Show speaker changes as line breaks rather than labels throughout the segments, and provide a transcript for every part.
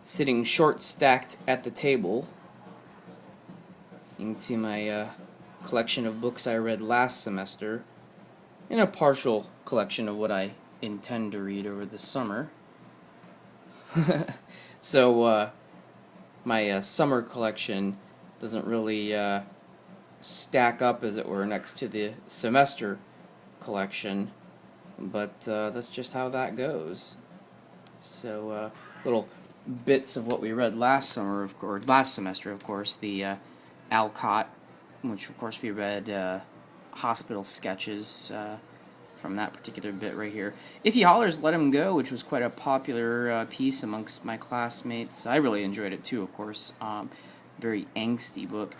sitting short stacked at the table. You can see my collection of books I read last semester, and a partial collection of what I intend to read over the summer. So my summer collection doesn't really stack up, as it were, next to the semester collection, but that's just how that goes. So little bits of what we read last summer, or last semester, of course, the Alcott, which of course we read hospital sketches from that particular bit right here. If He Hollers, Let Him Go, which was quite a popular piece amongst my classmates. I really enjoyed it too, of course. Very angsty book.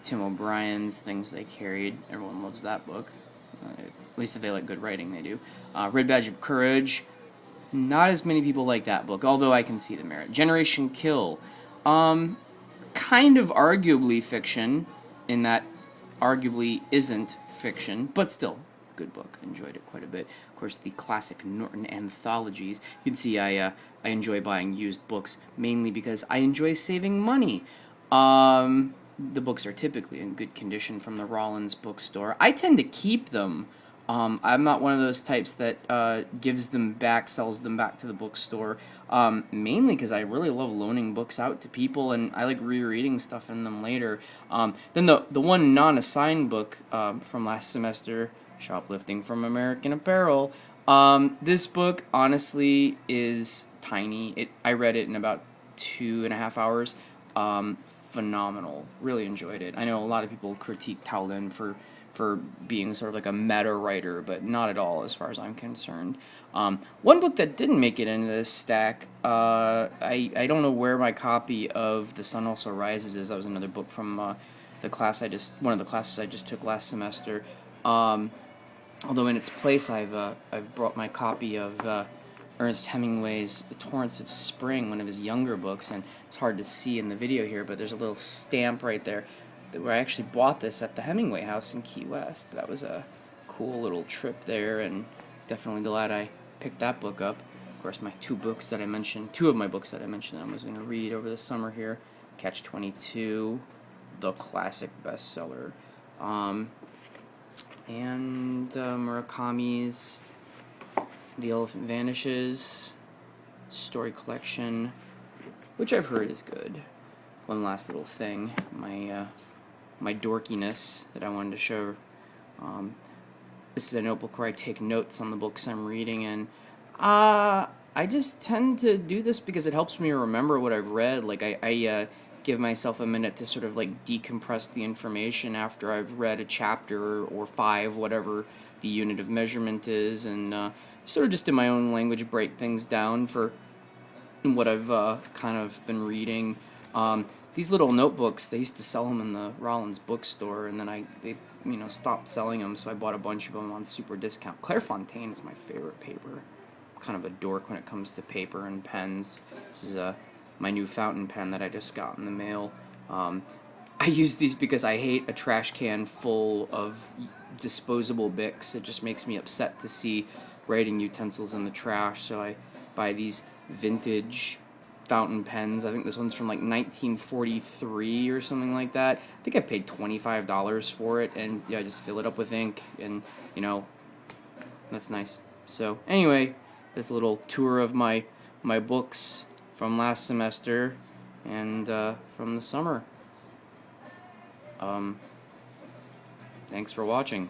Tim O'Brien's Things They Carried. Everyone loves that book. At least if they like good writing, they do. Red Badge of Courage. Not as many people like that book, although I can see the merit. Generation Kill. Kind of arguably fiction, in that arguably isn't fiction, but still, good book. Enjoyed it quite a bit. Of course, the classic Norton anthologies. You can see I enjoy buying used books, mainly because I enjoy saving money. The books are typically in good condition from the Rollins bookstore. I tend to keep them. I'm not one of those types that gives them back, sells them back to the bookstore, mainly because I really love loaning books out to people, and I like rereading stuff in them later. Then the one non-assigned book from last semester, Shoplifting from American Apparel, this book, honestly, is tiny. I read it in about 2.5 hours. Phenomenal. Really enjoyed it. I know a lot of people critique Towlin for being sort of like a meta writer, but not at all as far as I'm concerned. One book that didn't make it into this stack, I don't know where my copy of The Sun Also Rises is. That was another book from one of the classes I just took last semester. Although in its place, I've brought my copy of Ernest Hemingway's The Torrents of Spring, one of his younger books, and it's hard to see in the video here, but there's a little stamp right there where I actually bought this at the Hemingway house in Key West. That was a cool little trip there, and definitely glad I picked that book up. Of course, two of my books that I mentioned I was going to read over the summer here: Catch-22, the classic bestseller, and Murakami's The Elephant Vanishes story collection, which I've heard is good. One last little thing, my dorkiness that I wanted to show. This is a notebook where I take notes on the books I'm reading, and I just tend to do this because it helps me remember what I've read. Like I give myself a minute to sort of like decompress the information after I've read a chapter or 5, whatever the unit of measurement is, and sort of just in my own language break things down for what I've kind of been reading. These little notebooks, they used to sell them in the Rollins bookstore, and then they stopped selling them, so I bought a bunch of them on super discount. Clairefontaine is my favorite paper. I'm kind of a dork when it comes to paper and pens. This is my new fountain pen that I just got in the mail. I use these because I hate a trash can full of disposable Bics. It just makes me upset to see writing utensils in the trash, so I buy these vintage fountain pens. I think this one's from like 1943 or something like that. I think I paid $25 for it, and I just fill it up with ink, and that's nice. So anyway, this little tour of my books from last semester and from the summer. Thanks for watching.